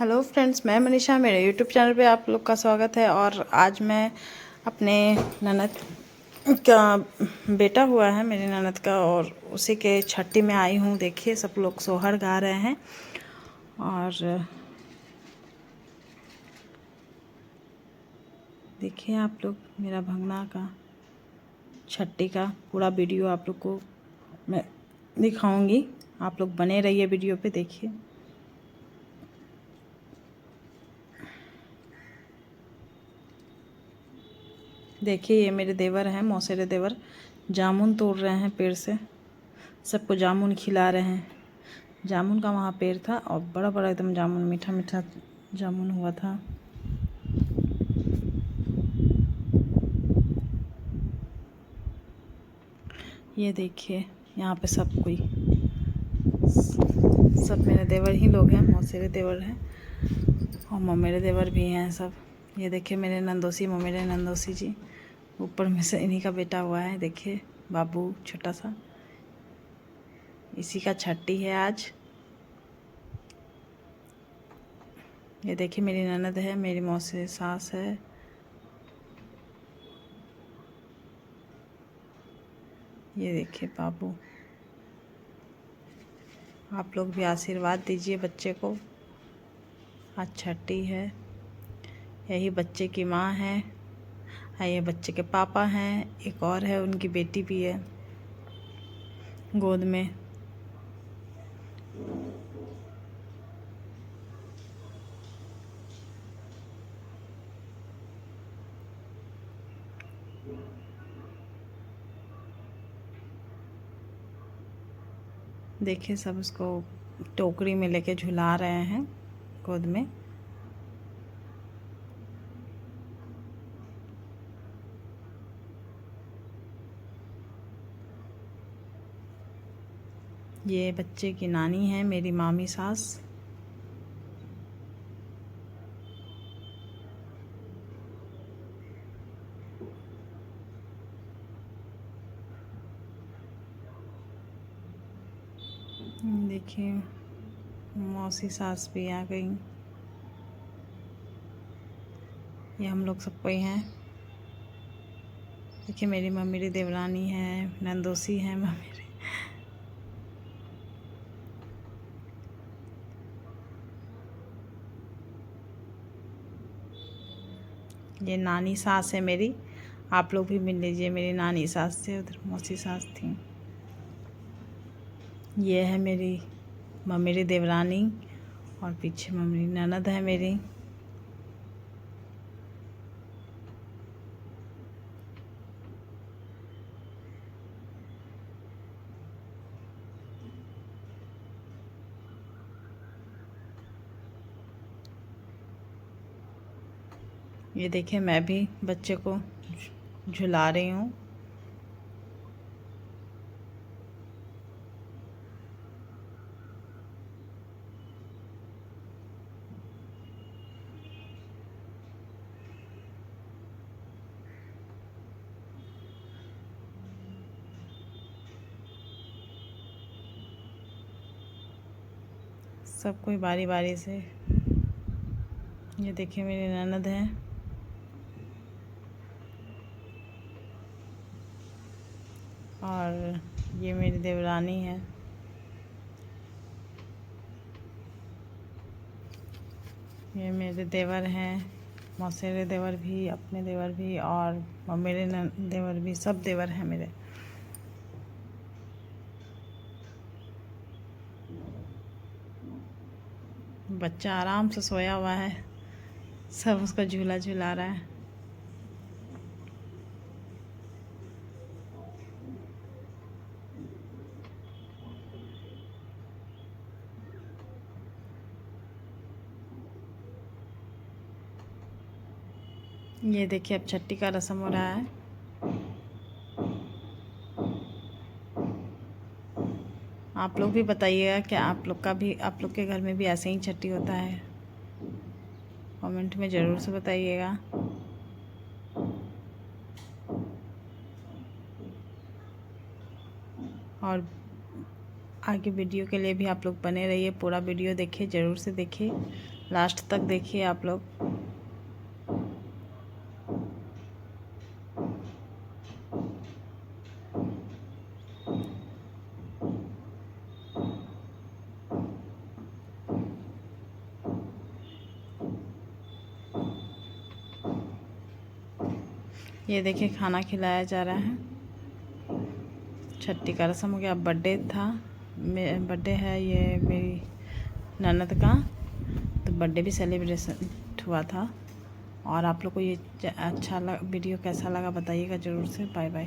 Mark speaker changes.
Speaker 1: Hello friends, मैं मनीषा। मेरे YouTube channel पे आप लोग का स्वागत है। और आज मैं अपने ननद का बेटा हुआ है, मेरी ननद का, और उसी के छठी में आई हूँ। देखिए, सब लोग सोहर गा रहे हैं और देखिए आप लोग, मेरा भंगना का छठी का पूरा वीडियो आप लोग को मैं दिखाऊंगी। आप लोग बने रहिए वीडियो पे। देखिए देखिए, ये मेरे देवर हैं, मौसेरे देवर, जामुन तोड़ रहे हैं पेड़ से। सबको जामुन खिला रहे हैं। जामुन का वहाँ पेड़ था और बड़ा बड़ा एकदम जामुन, मीठा मीठा जामुन हुआ था। ये देखिए, यहाँ पे सब मेरे देवर ही लोग हैं, मौसेरे देवर हैं और ममेरे देवर भी हैं सब। ये देखिए मेरे नंदोसी, ममेरे नंदोसी जी, ऊपर में से इन्हीं का बेटा हुआ है। देखिए बाबू छोटा सा, इसी का छठी है आज। ये देखिए मेरी ननद है, मेरी मौसी सास है। ये देखिए बाबू। आप लोग भी आशीर्वाद दीजिए बच्चे को। आज छठी है। यही बच्चे की माँ है, ये बच्चे के पापा हैं, एक और है, उनकी बेटी भी है गोद में। देखिए सब उसको टोकरी में लेके झुला रहे हैं गोद में। ये बच्चे की नानी है, मेरी मामी सास। देखिए मौसी सास भी आ गई। ये हम लोग सब कोई हैं। देखिए मेरी मम्मी देवरानी है, नंदोसी है मम्मी। ये नानी सास है मेरी। आप लोग भी मिल लीजिए मेरी नानी सास से। उधर मौसी सास थी। ये है मेरी मम्मी देवरानी और पीछे मम्मी ननद है मेरी। ये देखिए मैं भी बच्चे को झुला रही हूँ। सब कोई बारी बारी से। ये देखिए मेरी ननद है और ये मेरी देवरानी है। ये मेरे देवर हैं, मौसेरे देवर भी, अपने देवर भी और मेरे देवर भी, सब देवर हैं मेरे। बच्चा आराम से सोया हुआ है, सब उसका झूला झूला रहा है। ये देखिए अब छठी का रस्म हो रहा है। आप लोग भी बताइएगा कि आप लोग के घर में भी ऐसे ही छठी होता है। कमेंट में ज़रूर से बताइएगा। और आगे वीडियो के लिए भी आप लोग बने रहिए। पूरा वीडियो देखिए, ज़रूर से देखिए। लास्ट तक देखिए आप लोग। ये देखिए खाना खिलाया जा रहा है। छठी का रस्म हो गया। अब बर्थडे था, बर्थडे है ये मेरी ननद का, तो बर्थडे भी सेलिब्रेशन हुआ था। और आप लोग को ये अच्छा वीडियो कैसा लगा बताइएगा ज़रूर से। Bye bye.